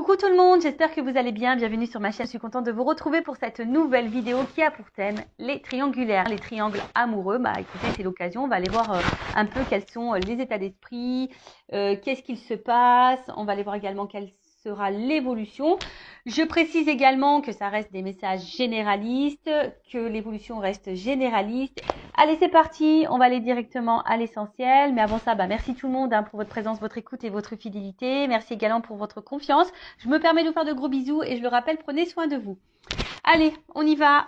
Coucou tout le monde, j'espère que vous allez bien. Bienvenue sur ma chaîne. Je suis contente de vous retrouver pour cette nouvelle vidéo qui a pour thème les triangulaires, les triangles amoureux. Bah écoutez, c'est l'occasion. On va aller voir un peu quels sont les états d'esprit, qu'est-ce qu'il se passe. On va aller voir également quelle sera l'évolution. Je précise également que ça reste des messages généralistes, que l'évolution reste généraliste. Allez, c'est parti, on va aller directement à l'essentiel. Mais avant ça, merci tout le monde pour votre présence, votre écoute et votre fidélité. Merci également pour votre confiance. Je me permets de vous faire de gros bisous et je le rappelle, prenez soin de vous. Allez, on y va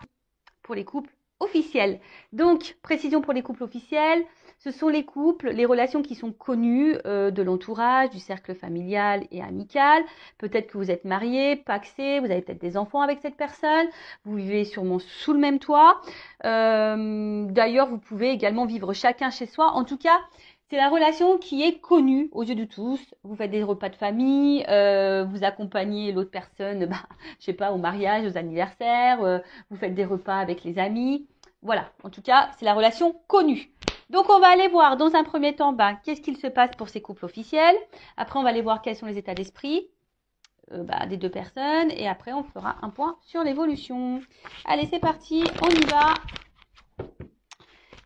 pour les couples officiels. Donc, précision pour les couples officiels, ce sont les couples, les relations qui sont connues de l'entourage, du cercle familial et amical. Peut-être que vous êtes mariés, pacsés, vous avez peut-être des enfants avec cette personne, vous vivez sûrement sous le même toit. D'ailleurs, vous pouvez également vivre chacun chez soi. En tout cas, c'est la relation qui est connue aux yeux de tous. Vous faites des repas de famille, vous accompagnez l'autre personne, je sais pas, au mariage, aux anniversaires, vous faites des repas avec les amis. Voilà, en tout cas, c'est la relation connue. Donc, on va aller voir dans un premier temps, qu'est-ce qu'il se passe pour ces couples officiels. Après, on va aller voir quels sont les états d'esprit des deux personnes. Et après, on fera un point sur l'évolution. Allez, c'est parti, on y va.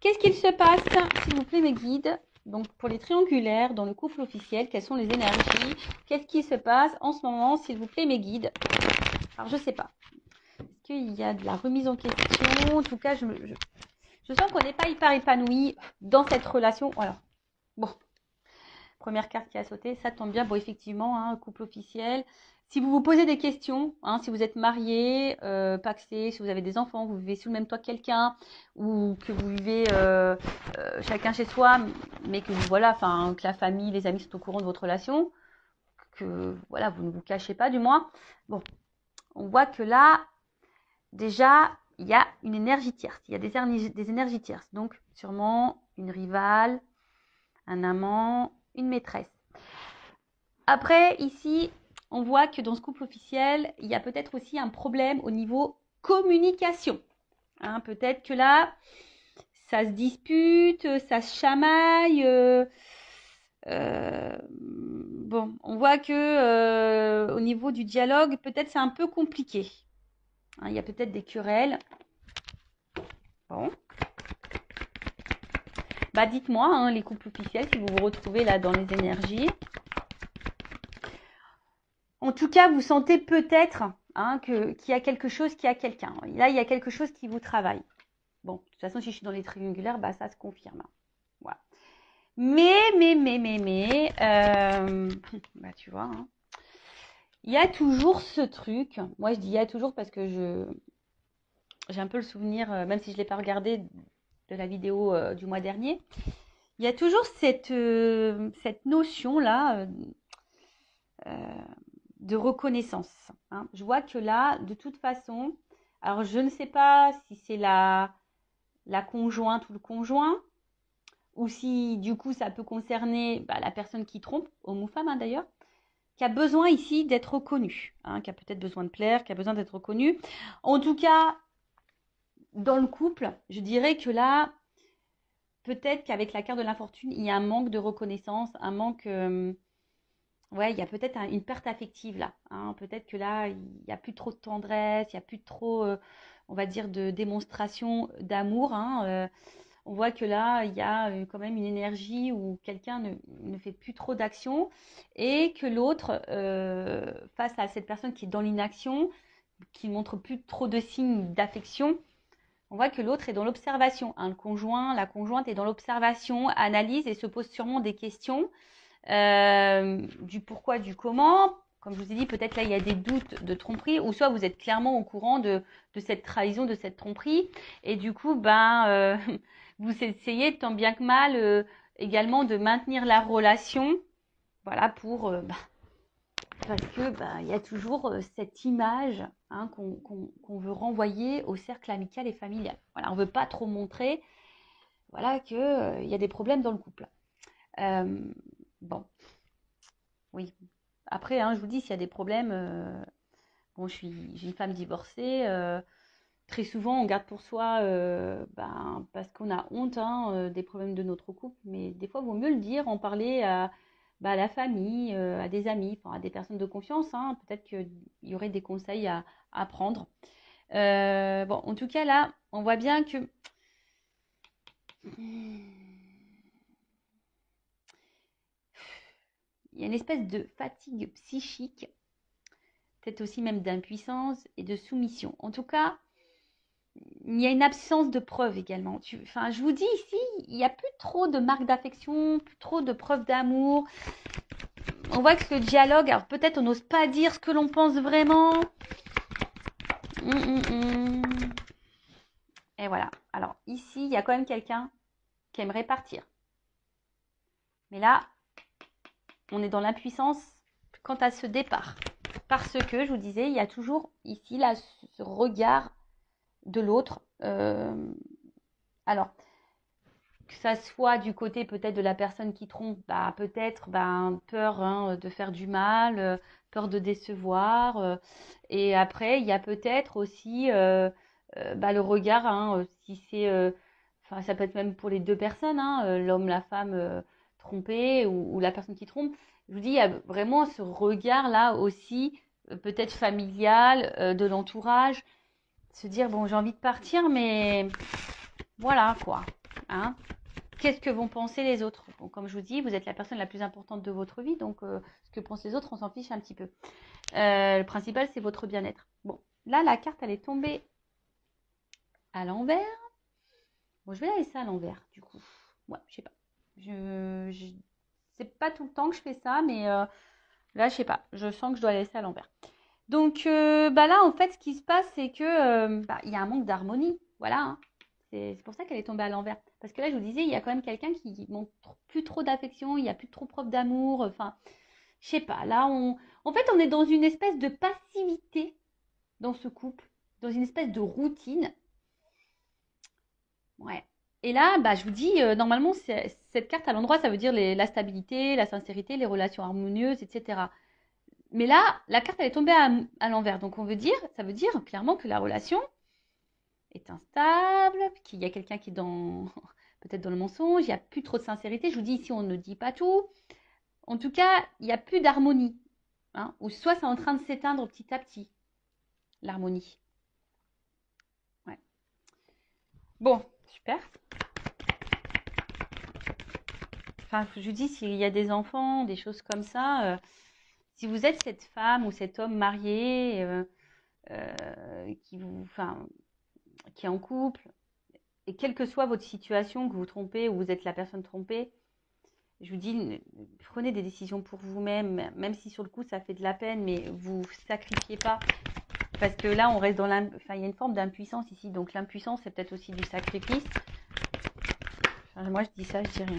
Qu'est-ce qu'il se passe, s'il vous plaît, mes guides? Donc, pour les triangulaires, dans le couple officiel, quelles sont les énergies? Qu'est-ce qui se passe en ce moment, s'il vous plaît, mes guides? Alors, je sais pas. Est-ce qu'il y a de la remise en question? En tout cas, je sens qu'on n'est pas hyper épanoui dans cette relation. Voilà. Bon. Première carte qui a sauté, ça tombe bien. Bon, effectivement, couple officiel. Si vous vous posez des questions, si vous êtes marié, pacsé, si vous avez des enfants, vous vivez sous le même toit que quelqu'un, ou que vous vivez chacun chez soi, mais que que la famille, les amis sont au courant de votre relation, que voilà, vous ne vous cachez pas du moins. Bon, on voit que là, déjà, il y a une énergie tierce, il y a des énergies tierces. Donc, sûrement une rivale, un amant, une maîtresse. Après, ici, on voit que dans ce couple officiel, il y a peut-être aussi un problème au niveau communication. Peut-être que là, ça se dispute, ça se chamaille. Bon, on voit que au niveau du dialogue, peut-être c'est un peu compliqué. Il y a peut-être des querelles. Bon. Dites-moi, les couples officiels, si vous vous retrouvez là dans les énergies. En tout cas, vous sentez peut-être qu'il y a quelque chose qui a quelqu'un. Là, il y a quelque chose qui vous travaille. Bon, de toute façon, si je suis dans les triangulaires, ça se confirme. Voilà. Mais, tu vois, il y a toujours ce truc. Moi, je dis il y a toujours parce que j'ai un peu le souvenir, même si je ne l'ai pas regardé de la vidéo du mois dernier, il y a toujours cette notion-là de reconnaissance. Je vois que là, de toute façon, alors je ne sais pas si c'est la conjointe ou le conjoint, ou si du coup ça peut concerner la personne qui trompe, homme ou femme d'ailleurs, qui a besoin ici d'être reconnu, qui a peut-être besoin de plaire, qui a besoin d'être reconnu. En tout cas, dans le couple, je dirais que là, peut-être qu'avec la carte de l'infortune, il y a un manque de reconnaissance, un manque... il y a peut-être une perte affective là. Peut-être que là, il n'y a plus trop de tendresse, il n'y a plus trop, on va dire, de démonstration d'amour. On voit que là, il y a quand même une énergie où quelqu'un ne fait plus trop d'action et que l'autre, face à cette personne qui est dans l'inaction, qui ne montre plus trop de signes d'affection, on voit que l'autre est dans l'observation. Le conjoint, la conjointe est dans l'observation, analyse et se pose sûrement des questions. Du pourquoi, du comment. Comme je vous ai dit, peut-être là il y a des doutes de tromperie, ou soit vous êtes clairement au courant de cette trahison, de cette tromperie, et du coup vous essayez tant bien que mal également de maintenir la relation, voilà, pour parce que il y a toujours cette image qu'on veut renvoyer au cercle amical et familial. Voilà, on veut pas trop montrer, voilà, que il y a des problèmes dans le couple. Bon, oui. Après, je vous dis, s'il y a des problèmes, j'ai une femme divorcée. Très souvent, on garde pour soi, parce qu'on a honte des problèmes de notre couple. Mais des fois, il vaut mieux le dire, en parler à la famille, à des amis, enfin, à des personnes de confiance, hein. Peut-être qu'il y aurait des conseils à prendre. Bon, en tout cas, là, on voit bien que il y a une espèce de fatigue psychique, peut-être aussi même d'impuissance et de soumission. En tout cas, il y a une absence de preuves également. Enfin, je vous dis ici, il n'y a plus trop de marques d'affection, plus trop de preuves d'amour. On voit que le dialogue, alors peut-être on n'ose pas dire ce que l'on pense vraiment. Et voilà. Alors ici, il y a quand même quelqu'un qui aimerait partir. Mais là, on est dans l'impuissance quant à ce départ. Parce que, je vous disais, il y a toujours ici là, ce regard de l'autre. Alors, que ça soit du côté peut-être de la personne qui trompe, peut-être peur de faire du mal, peur de décevoir. Et après, il y a peut-être aussi le regard, si c'est, enfin ça peut être même pour les deux personnes, l'homme, la femme trompée ou la personne qui trompe. Je vous dis, il y a vraiment ce regard-là aussi, peut-être familial, de l'entourage, se dire, bon, j'ai envie de partir, mais voilà quoi. Hein. Qu'est-ce que vont penser les autres? Bon, comme je vous dis, vous êtes la personne la plus importante de votre vie, donc ce que pensent les autres, on s'en fiche un petit peu. Le principal, c'est votre bien-être. Bon, là, la carte, elle est tombée à l'envers. Bon, je vais la laisser à l'envers, du coup. Ouais, je sais pas. C'est pas tout le temps que je fais ça, mais là, je sais pas. Je sens que je dois la laisser à l'envers. Donc, là, en fait, ce qui se passe, c'est que il y a un manque d'harmonie. Voilà. Hein. C'est pour ça qu'elle est tombée à l'envers. Parce que là, je vous disais, il y a quand même quelqu'un qui montre plus trop d'affection, il n'y a plus trop preuve d'amour. Enfin, je sais pas. Là, en fait, on est dans une espèce de passivité dans ce couple, dans une espèce de routine. Ouais. Et là, je vous dis, normalement, cette carte à l'endroit, ça veut dire la stabilité, la sincérité, les relations harmonieuses, etc. Mais là, la carte, elle est tombée à l'envers. Donc, ça veut dire clairement que la relation est instable, qu'il y a quelqu'un qui est peut-être dans le mensonge, il n'y a plus trop de sincérité. Je vous dis ici, on ne dit pas tout. En tout cas, il n'y a plus d'harmonie. Hein, ou soit c'est en train de s'éteindre petit à petit, l'harmonie. Ouais. Bon, super. Enfin, je vous dis, s'il y a des enfants, des choses comme ça, si vous êtes cette femme ou cet homme marié qui est en couple, et quelle que soit votre situation, que vous trompez ou vous êtes la personne trompée, je vous dis, prenez des décisions pour vous-même, même si sur le coup ça fait de la peine, mais vous sacrifiez pas. Parce que là, on reste dans il y a une forme d'impuissance ici. Donc l'impuissance, c'est peut-être aussi du sacrifice. Enfin, moi, je dis ça, je dis rien.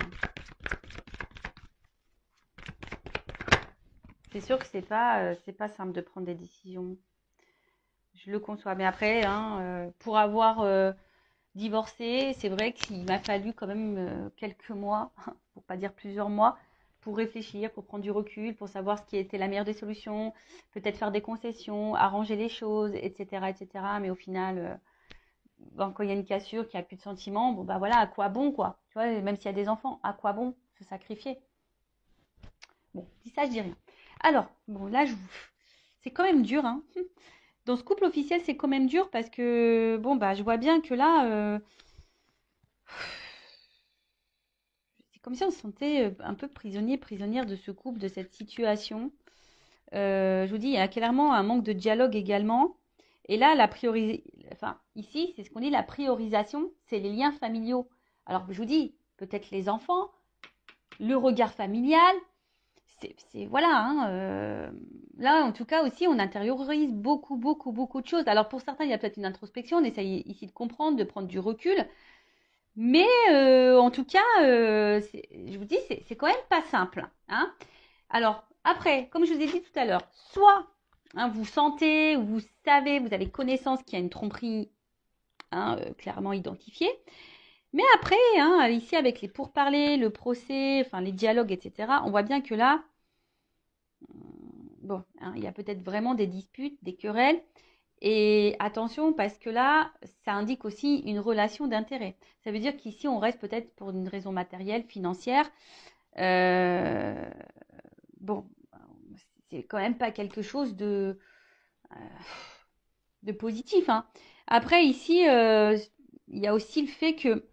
C'est sûr que c'est pas simple de prendre des décisions. Je le conçois. Mais après, pour avoir divorcé, c'est vrai qu'il m'a fallu quand même quelques mois, pour pas dire plusieurs mois, pour réfléchir, pour prendre du recul, pour savoir ce qui était la meilleure des solutions, peut-être faire des concessions, arranger les choses, etc., etc. Mais au final, quand il y a une cassure, qu'il n'y a plus de sentiments, bon voilà, à quoi bon quoi? Tu vois, même s'il y a des enfants, à quoi bon se sacrifier? Bon, dis ça, je dis rien. Alors, bon là, c'est quand même dur, hein. Dans ce couple officiel, c'est quand même dur parce que je vois bien que là, c'est comme si on se sentait un peu prisonnier, prisonnière de ce couple, de cette situation. Je vous dis, il y a clairement un manque de dialogue également. Et là, ici, c'est ce qu'on dit, la priorisation, c'est les liens familiaux. Alors, je vous dis, peut-être les enfants, le regard familial, voilà. Là, en tout cas, aussi, on intériorise beaucoup, beaucoup, beaucoup de choses. Alors, pour certains, il y a peut-être une introspection, on essaye ici de comprendre, de prendre du recul. Mais en tout cas, je vous dis, c'est quand même pas simple. Hein. Alors, après, comme je vous ai dit tout à l'heure, soit vous sentez ou vous savez, vous avez connaissance qu'il y a une tromperie clairement identifiée. Mais après, ici, avec les pourparlers, le procès, enfin les dialogues, etc., on voit bien que là, il y a peut-être vraiment des disputes, des querelles. Et attention, parce que là, ça indique aussi une relation d'intérêt. Ça veut dire qu'ici, on reste peut-être pour une raison matérielle, financière. bon, c'est quand même pas quelque chose de positif, hein. Après, ici, il y a aussi le fait que,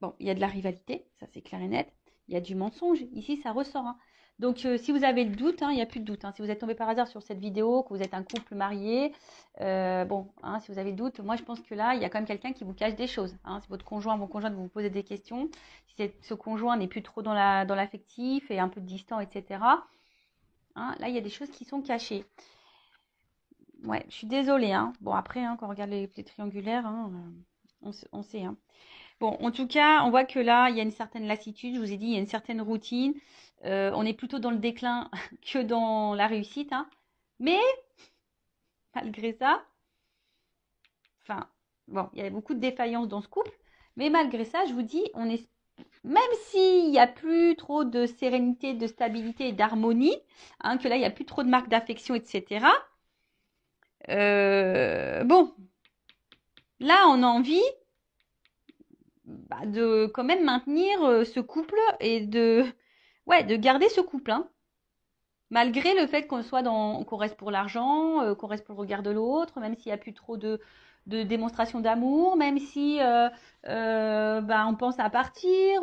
bon, il y a de la rivalité, ça c'est clair et net. Il y a du mensonge, ici ça ressort, hein. Donc, si vous avez le doute, hein, il n'y a plus de doute, hein. Si vous êtes tombé par hasard sur cette vidéo, que vous êtes un couple marié, bon, hein, si vous avez le doute, moi je pense que là, il y a quand même quelqu'un qui vous cache des choses, hein. Si votre conjoint, mon conjoint vous pose des questions, si ce conjoint n'est plus trop dans l'affectif et un peu distant, etc., hein, là, il y a des choses qui sont cachées. Ouais, je suis désolée, hein. Bon, après, hein, quand on regarde les triangulaires, hein, on sait, hein. Bon, en tout cas, on voit que là, il y a une certaine lassitude. Je vous ai dit, il y a une certaine routine. On est plutôt dans le déclin que dans la réussite, hein. Mais, malgré ça, enfin, bon, il y a beaucoup de défaillances dans ce couple. Mais malgré ça, je vous dis, même s'il n'y a plus trop de sérénité, de stabilité et d'harmonie, hein, que là, il n'y a plus trop de marques d'affection, etc. Bon, là, on a envie de quand même maintenir ce couple et de garder ce couple, hein. Malgré le fait qu'on reste pour l'argent, qu'on reste pour le regard de l'autre, même s'il n'y a plus trop de démonstration d'amour, même si on pense à partir,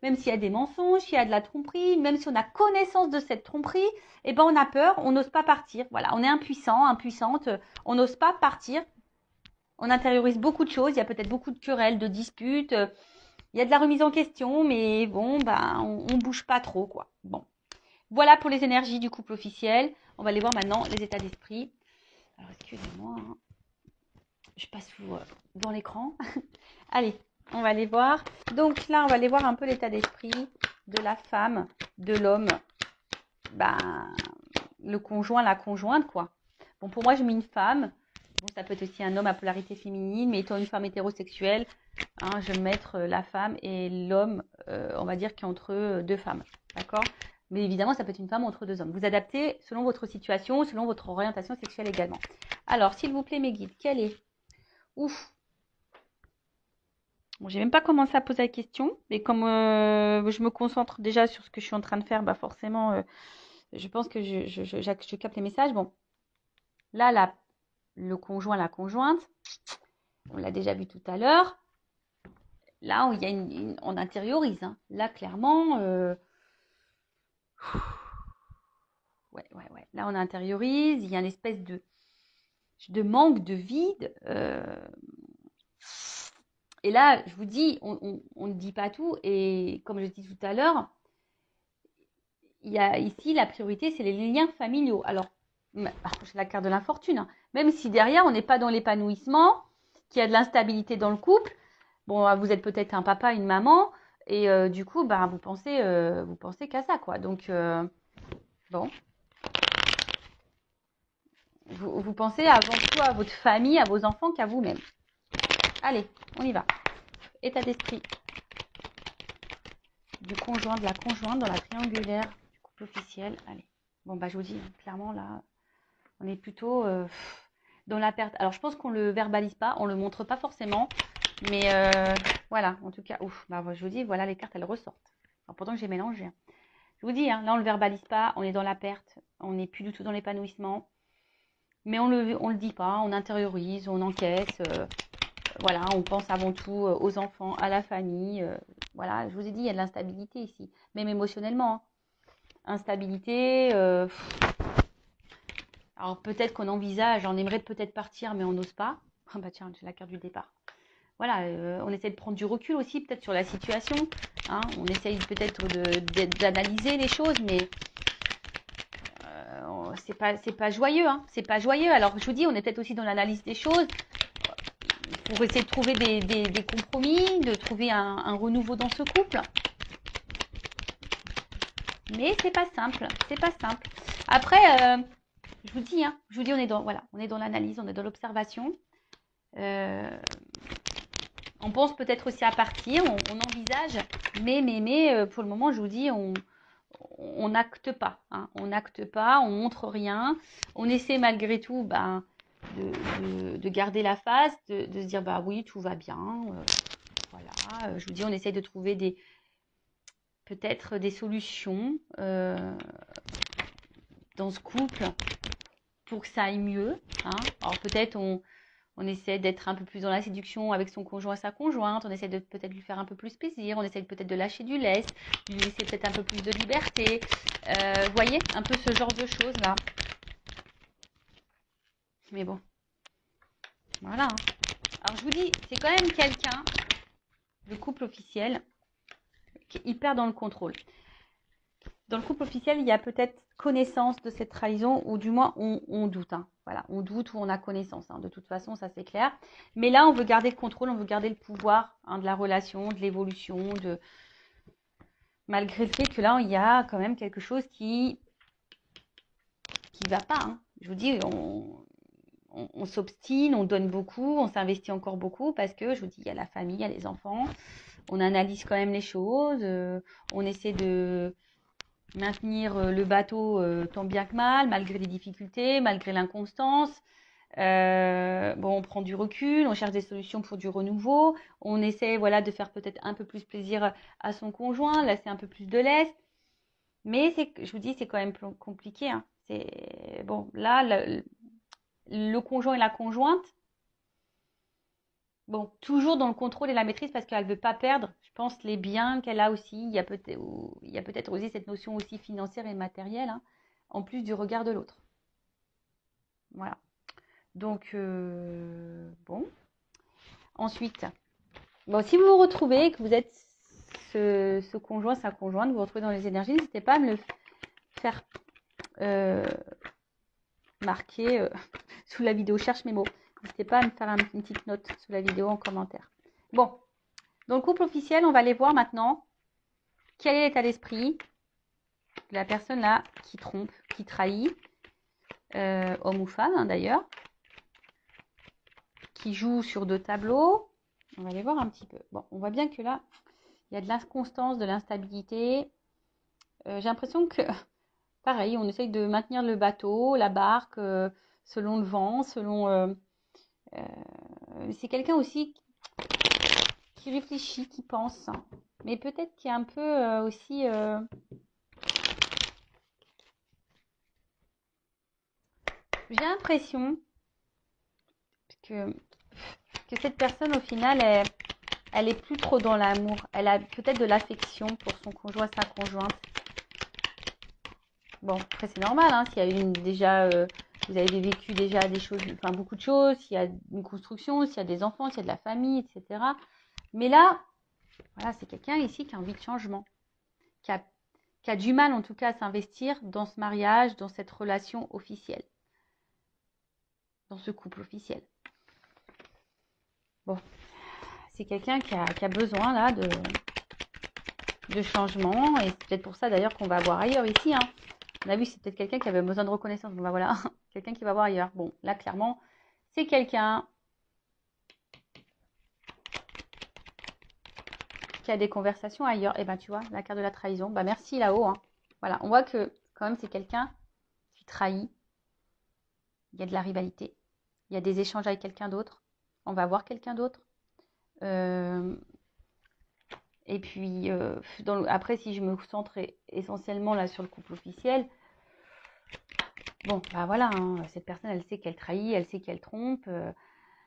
même s'il y a des mensonges, s'il y a de la tromperie, même si on a connaissance de cette tromperie, et ben on a peur, on n'ose pas partir. Voilà, on est impuissant, impuissante, on n'ose pas partir. On intériorise beaucoup de choses, il y a peut-être beaucoup de querelles, de disputes, il y a de la remise en question, mais bon, on bouge pas trop, quoi. Bon. Voilà pour les énergies du couple officiel. On va aller voir maintenant les états d'esprit. Alors, excusez-moi, hein. Je passe dans l'écran. Allez, on va aller voir. Donc là, on va aller voir un peu l'état d'esprit de la femme, de l'homme, le conjoint, la conjointe, quoi. Bon, pour moi, je mets une femme. Bon, ça peut être aussi un homme à polarité féminine, mais étant une femme hétérosexuelle, hein, je vais mettre la femme et l'homme, on va dire, qui est entre deux femmes. D'accord? Mais évidemment, ça peut être une femme entre deux hommes. Vous adaptez selon votre situation, selon votre orientation sexuelle également. Alors, s'il vous plaît, mes guides, quelle est? Ouf. Bon, j'ai même pas commencé à poser la question, mais comme je me concentre déjà sur ce que je suis en train de faire, forcément, je pense que je capte les messages. Bon, là, le conjoint, la conjointe, on l'a déjà vu tout à l'heure. Là, il y a on intériorise, hein. Là, clairement, ouais. Là, on intériorise. Il y a une espèce de manque, de vide. Et là, je vous dis, on ne dit pas tout. Et comme je dis tout à l'heure, il y a ici la priorité, c'est les liens familiaux. Alors, c'est la carte de l'infortune, hein. Même si derrière, on n'est pas dans l'épanouissement, qu'il y a de l'instabilité dans le couple. Bon, vous êtes peut-être un papa, une maman, et du coup, vous pensez qu'à ça, quoi. Donc, bon, vous pensez avant tout à votre famille, à vos enfants qu'à vous-même. Allez, on y va. État d'esprit du conjoint, de la conjointe dans la triangulaire du couple officiel. Allez. Bon, je vous dis, clairement, là, on est plutôt dans la perte. Alors, je pense qu'on ne le verbalise pas, on ne le montre pas forcément. Mais voilà, en tout cas, je vous dis, voilà, les cartes, elles ressortent. Alors, pourtant que j'ai mélangé, hein. Je vous dis, hein, là, on ne le verbalise pas, on est dans la perte, on n'est plus du tout dans l'épanouissement. Mais on le dit pas, on intériorise, on encaisse. Voilà, on pense avant tout aux enfants, à la famille. Voilà, je vous ai dit, il y a de l'instabilité ici, même émotionnellement, hein. Instabilité. Alors peut-être qu'on envisage, on aimerait peut-être partir, mais on n'ose pas. Ah bah tiens, j'ai la carte du départ. Voilà, on essaie de prendre du recul aussi, peut-être sur la situation, hein. On essaye peut-être d'analyser les choses, mais c'est pas joyeux, hein. C'est pas joyeux. Alors je vous dis, on est peut-être aussi dans l'analyse des choses pour essayer de trouver des compromis, de trouver un renouveau dans ce couple. Mais c'est pas simple, c'est pas simple. Après, je vous dis, on est dans l'analyse, on est dans l'observation. On pense peut-être aussi à partir, on envisage, mais pour le moment, je vous dis, on n'acte pas, hein. On n'acte pas, on montre rien. On essaie malgré tout de garder la face, de se dire oui, tout va bien. Voilà, je vous dis, on essaie de trouver peut-être des solutions dans ce couple pour que ça aille mieux. Hein. Alors peut-être on essaie d'être un peu plus dans la séduction avec son conjoint et sa conjointe, on essaie de peut-être lui faire un peu plus plaisir, on essaie peut-être de lâcher du lest, de lui laisser peut-être un peu plus de liberté. Vous voyez, un peu ce genre de choses-là. Mais bon, voilà. Hein. Alors je vous dis, c'est quand même quelqu'un, le couple officiel, qui est hyper dans le contrôle. Dans le couple officiel, il y a peut-être connaissance de cette trahison, ou du moins on doute. Hein. Voilà, on doute ou on a connaissance. Hein. De toute façon, ça c'est clair. Mais là, on veut garder le contrôle, on veut garder le pouvoir de la relation, de l'évolution, malgré le fait que là, il y a quand même quelque chose qui va pas. Hein. Je vous dis, on s'obstine, on donne beaucoup, on s'investit encore beaucoup parce que, je vous dis, il y a la famille, il y a les enfants. On analyse quand même les choses. On essaie de maintenir le bateau tant bien que mal, malgré les difficultés, malgré l'inconstance. On prend du recul, on cherche des solutions pour du renouveau. On essaie de faire peut-être un peu plus plaisir à son conjoint, laisser un peu plus de lest. Mais je vous dis, c'est quand même compliqué. Hein. Là, le conjoint et la conjointe, toujours dans le contrôle et la maîtrise parce qu'elle ne veut pas perdre, je pense, les biens qu'elle a aussi. Il y a peut-être aussi cette notion aussi financière et matérielle, hein, en plus du regard de l'autre. Voilà. Donc, Ensuite, si vous vous retrouvez, que vous êtes ce conjoint, sa conjointe, vous vous retrouvez dans les énergies, n'hésitez pas à me le faire marquer sous la vidéo. Cherche mes mots. N'hésitez pas à me faire une petite note sous la vidéo en commentaire. Bon, dans le couple officiel, on va aller voir maintenant quel est l'état d'esprit de la personne là qui trompe, qui trahit, homme ou femme hein, d'ailleurs, qui joue sur 2 tableaux. On va aller voir un petit peu. Bon, on voit bien que là, il y a de l'inconstance, de l'instabilité. J'ai l'impression que, pareil, on essaye de maintenir le bateau, la barque, selon le vent, c'est quelqu'un aussi qui réfléchit, qui pense, mais peut-être qui est un peu aussi... J'ai l'impression que cette personne, au final, elle est plus trop dans l'amour. Elle a peut-être de l'affection pour son conjoint, sa conjointe. Bon, après, c'est normal, hein, s'il y a vous avez vécu déjà des choses, enfin beaucoup de choses, s'il y a une construction, s'il y a des enfants, s'il y a de la famille, etc. Mais là, voilà, c'est quelqu'un ici qui a envie de changement, qui a du mal en tout cas à s'investir dans ce mariage, dans cette relation officielle, dans ce couple officiel. Bon, c'est quelqu'un qui a besoin là de changement, et c'est peut-être pour ça d'ailleurs qu'on va voir ailleurs ici. Hein. On a vu, c'est peut-être quelqu'un qui avait besoin de reconnaissance. Bon, voilà, quelqu'un qui va voir ailleurs. Bon, là, clairement, c'est quelqu'un qui a des conversations ailleurs. Et ben, tu vois, la carte de la trahison. Bah, merci là-haut. Hein. Voilà, on voit que quand même, c'est quelqu'un qui trahit. Il y a de la rivalité. Il y a des échanges avec quelqu'un d'autre. On va voir quelqu'un d'autre. Et puis, après, si je me centre essentiellement là sur le couple officiel, bon, bah voilà, hein, cette personne, elle sait qu'elle trahit, elle sait qu'elle trompe.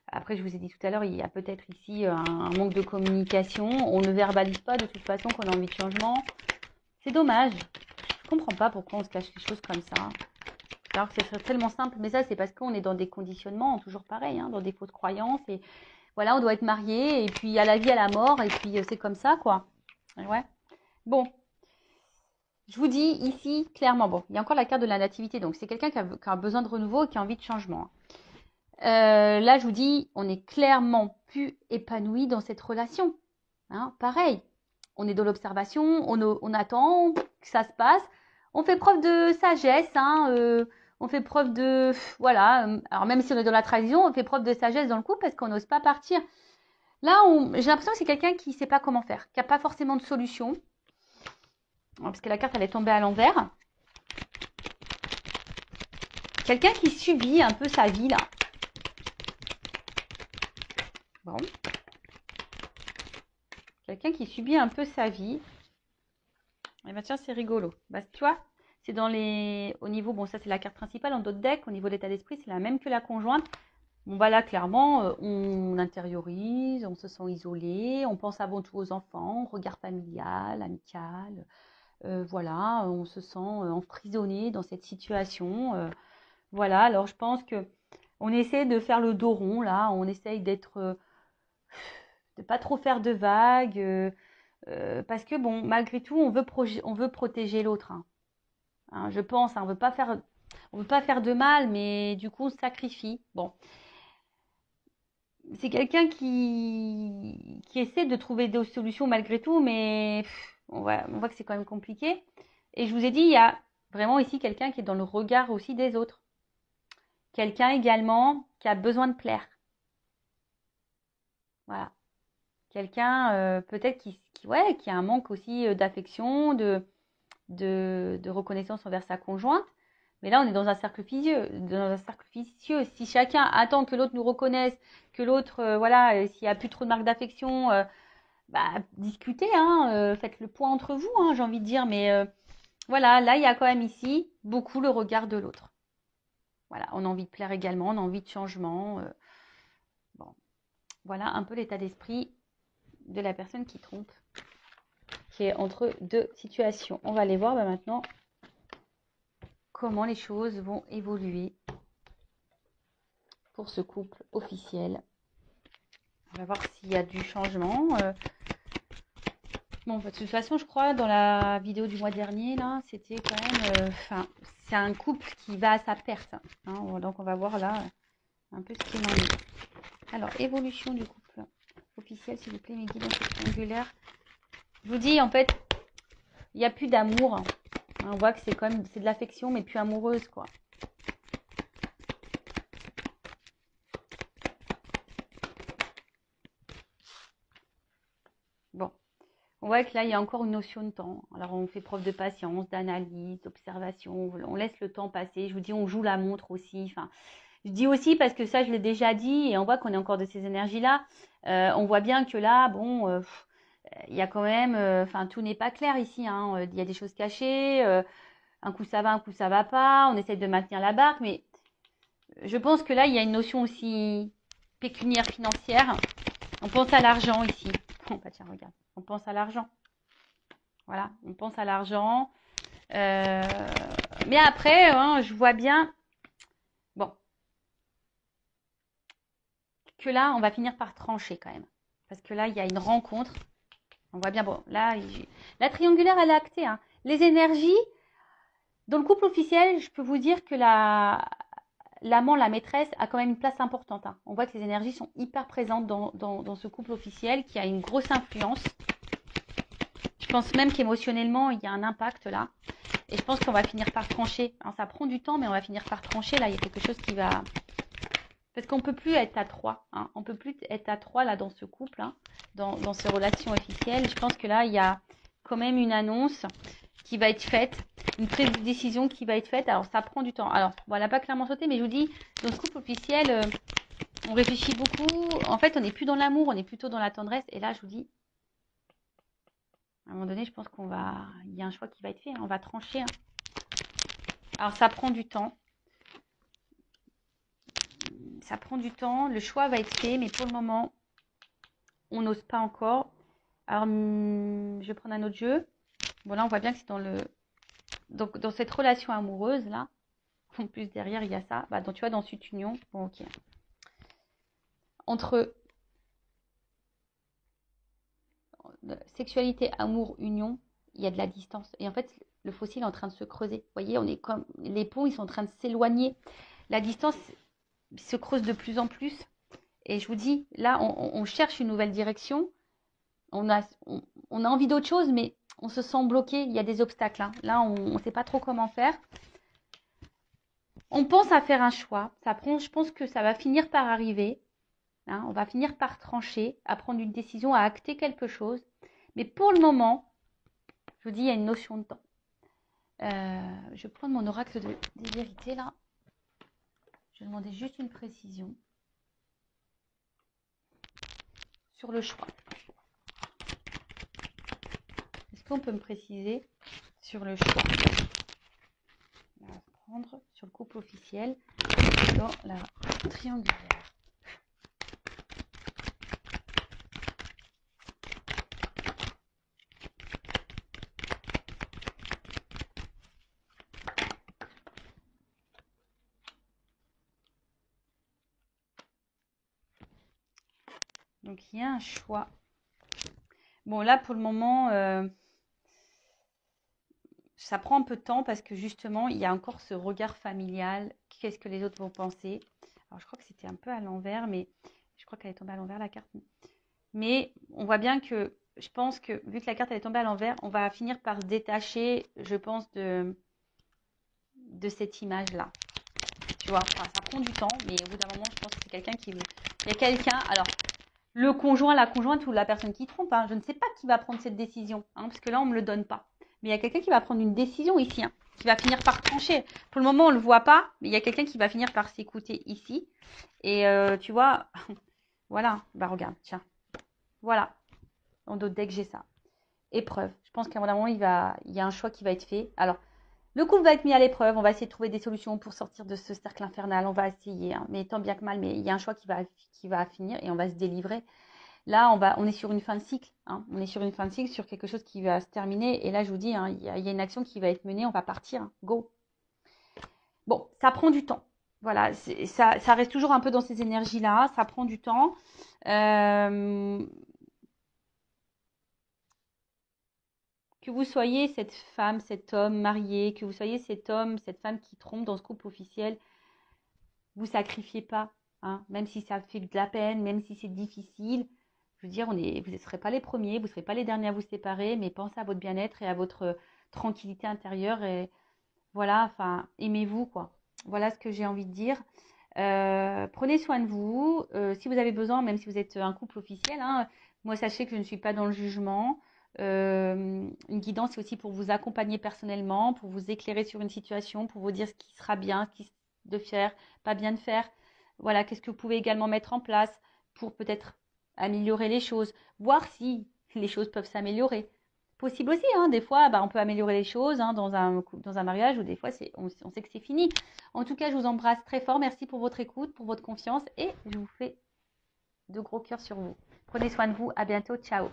Après, je vous ai dit tout à l'heure, il y a peut-être ici un manque de communication. On ne verbalise pas de toute façon qu'on a envie de changement. C'est dommage. Je ne comprends pas pourquoi on se cache les choses comme ça. Alors que ce serait tellement simple. Mais ça, c'est parce qu'on est dans des conditionnements, toujours pareil, hein, dans des fausses croyances. Et voilà, on doit être marié. Et puis, à la vie, à la mort. Et puis, c'est comme ça, quoi. Ouais. Bon. Je vous dis ici, clairement, bon, il y a encore la carte de la nativité. Donc, c'est quelqu'un qui a besoin de renouveau et qui a envie de changement. Là, je vous dis, on est clairement plus épanoui dans cette relation. Hein, pareil, on est dans l'observation, on attend que ça se passe. On fait preuve de sagesse, hein, on fait preuve de... Voilà, alors même si on est dans la trahison, on fait preuve de sagesse dans le couple parce qu'on n'ose pas partir. Là, j'ai l'impression que c'est quelqu'un qui ne sait pas comment faire, qui n'a pas forcément de solution. Parce que la carte, elle est tombée à l'envers. Quelqu'un qui subit un peu sa vie, là. Bon. Quelqu'un qui subit un peu sa vie. Eh ben tiens, c'est rigolo. Bah, tu vois, c'est dans les... Au niveau, bon, ça c'est la carte principale, dans d'autres decks, au niveau de l'état d'esprit, c'est la même que la conjointe. Bon, bah là, clairement, on intériorise, on se sent isolé, on pense avant tout aux enfants, regard familial, amical. Voilà, on se sent emprisonné dans cette situation. Voilà, alors je pense que on essaie de faire le dos rond, là, on essaye de pas trop faire de vagues, parce que bon, malgré tout, on veut protéger l'autre, hein. Hein, je pense, hein, on veut pas faire de mal, mais du coup, on se sacrifie. Bon, c'est quelqu'un qui essaie de trouver des solutions malgré tout, mais on voit que c'est quand même compliqué. Et je vous ai dit, il y a vraiment ici quelqu'un qui est dans le regard aussi des autres. Quelqu'un également qui a besoin de plaire. Voilà. Quelqu'un peut-être ouais, qui a un manque aussi d'affection, de reconnaissance envers sa conjointe. Mais là, on est dans un cercle vicieux. Dans un cercle vicieux. Si chacun attend que l'autre nous reconnaisse, que l'autre, voilà, s'il n'y a plus trop de marques d'affection, bah, discutez, hein, faites le point entre vous, hein, j'ai envie de dire. Mais voilà, là, il y a quand même ici beaucoup le regard de l'autre. Voilà, on a envie de plaire également, on a envie de changement. Bon, voilà un peu l'état d'esprit de la personne qui trompe, qui est entre deux situations. On va aller voir maintenant comment les choses vont évoluer pour ce couple officiel. On va voir s'il y a du changement. Bon, de toute façon, je crois, dans la vidéo du mois dernier, là, c'était quand même... c'est un couple qui va à sa perte, hein. Donc, on va voir là un peu ce qu'il en est. Alors, évolution du couple officiel, s'il vous plaît, mes guides, dans ce triangulaire. Je vous dis, en fait, il n'y a plus d'amour, hein. On voit que c'est quand même de l'affection, mais plus amoureuse, quoi. Bon, on voit que là, il y a encore une notion de temps. Alors, on fait preuve de patience, d'analyse, d'observation. On laisse le temps passer. Je vous dis, on joue la montre aussi. Enfin, je dis aussi parce que ça, je l'ai déjà dit, et on voit qu'on est encore de ces énergies-là. On voit bien que là, bon, il y a quand même... Enfin, tout n'est pas clair ici, hein. Il y a des choses cachées. Un coup, ça va, un coup, ça va pas. On essaie de maintenir la barque, mais je pense que là, il y a une notion aussi pécuniaire, financière. On pense à l'argent ici. Oh, bah tiens, regarde. On pense à l'argent. Voilà, on pense à l'argent. Mais après, hein, je vois bien, bon, que là, on va finir par trancher quand même. Parce que là, il y a une rencontre. On voit bien, bon, là, la triangulaire, elle est actée, hein. Les énergies, dans le couple officiel, je peux vous dire que l'amant, la maîtresse, a quand même une place importante, hein. On voit que les énergies sont hyper présentes dans ce couple officiel qui a une grosse influence. Je pense même qu'émotionnellement, il y a un impact là. Et je pense qu'on va finir par trancher. Alors, ça prend du temps, mais on va finir par trancher. Là, il y a quelque chose qui va... Parce qu'on ne peut plus être à trois, hein. On ne peut plus être à trois là dans ce couple, hein, dans ces relations officielles. Je pense que là, il y a quand même une annonce qui va être faite, une prise de décision qui va être faite. Alors, ça prend du temps. Alors, bon, elle n'a pas clairement sauté, mais je vous dis, dans ce couple officiel, on réfléchit beaucoup. En fait, on n'est plus dans l'amour, on est plutôt dans la tendresse. Et là, je vous dis, à un moment donné, je pense il y a un choix qui va être fait, hein. On va trancher, hein. Alors, ça prend du temps. Ça prend du temps. Le choix va être fait, mais pour le moment, on n'ose pas encore. Alors, je vais prendre un autre jeu. Bon, là, on voit bien que c'est donc, dans cette relation amoureuse, là. En plus, derrière, il y a ça. Bah, donc, tu vois, dans cette union. Bon, ok. Entre sexualité, amour, union, il y a de la distance. Et en fait, le fossile est en train de se creuser. Vous voyez, on est comme les ponts, ils sont en train de s'éloigner. La distance se creuse de plus en plus. Et je vous dis, là, on cherche une nouvelle direction. On a envie d'autre chose, mais on se sent bloqué. Il y a des obstacles, hein. Là, on ne sait pas trop comment faire. On pense à faire un choix. Je pense que ça va finir par arriver, hein. On va finir par trancher, à prendre une décision, à acter quelque chose. Mais pour le moment, je vous dis, il y a une notion de temps. Je vais prendre mon oracle des vérités, là. Je vais demander juste une précision sur le choix. Est-ce qu'on peut me préciser sur le choix. On va prendre sur le couple officiel dans la triangulaire. Donc il y a un choix. Bon là pour le moment, ça prend un peu de temps parce que justement il y a encore ce regard familial. Qu'est-ce que les autres vont penser? Alors je crois que c'était un peu à l'envers, mais je crois qu'elle est tombée à l'envers la carte. Mais on voit bien que je pense que vu que la carte elle est tombée à l'envers, on va finir par se détacher, je pense, de cette image-là. Tu vois, enfin, ça prend du temps, mais au bout d'un moment, je pense que c'est quelqu'un qui... Il y a quelqu'un, alors, le conjoint, la conjointe ou la personne qui trompe, hein, je ne sais pas qui va prendre cette décision, hein, parce que là, on ne me le donne pas. Mais il y a quelqu'un qui va prendre une décision ici, hein, qui va finir par trancher. Pour le moment, on ne le voit pas, mais il y a quelqu'un qui va finir par s'écouter ici. Et tu vois, voilà, bah regarde, tiens, voilà, en d'autres decks, j'ai ça. Épreuve. Je pense qu'à un moment, il y a un choix qui va être fait. Alors, le couple va être mis à l'épreuve. On va essayer de trouver des solutions pour sortir de ce cercle infernal. On va essayer, hein, mais tant bien que mal. Mais il y a un choix qui va finir et on va se délivrer. Là, on est sur une fin de cycle. Hein. On est sur une fin de cycle, sur quelque chose qui va se terminer. Et là, je vous dis, hein, il y a une action qui va être menée. On va partir. Hein. Go. Bon, ça prend du temps. Voilà, ça reste toujours un peu dans ces énergies-là. Ça prend du temps. Que vous soyez cette femme, cet homme marié, que vous soyez cet homme, cette femme qui trompe dans ce couple officiel, vous sacrifiez pas, hein, même si ça fait de la peine, même si c'est difficile. Je veux dire, vous ne serez pas les premiers, vous ne serez pas les derniers à vous séparer, mais pensez à votre bien-être et à votre tranquillité intérieure. Et voilà, enfin, aimez-vous, quoi. Voilà ce que j'ai envie de dire. Prenez soin de vous. Si vous avez besoin, même si vous êtes un couple officiel, hein, moi, sachez que je ne suis pas dans le jugement. Une guidance, c'est aussi pour vous accompagner personnellement, pour vous éclairer sur une situation, pour vous dire ce qui sera bien, ce qui de faire, pas bien de faire. Voilà, qu'est-ce que vous pouvez également mettre en place pour peut-être améliorer les choses, voir si les choses peuvent s'améliorer. Possible aussi, hein, des fois, bah, on peut améliorer les choses hein, dans un mariage ou des fois, on sait que c'est fini. En tout cas, je vous embrasse très fort. Merci pour votre écoute, pour votre confiance et je vous fais de gros cœurs sur vous. Prenez soin de vous. À bientôt. Ciao.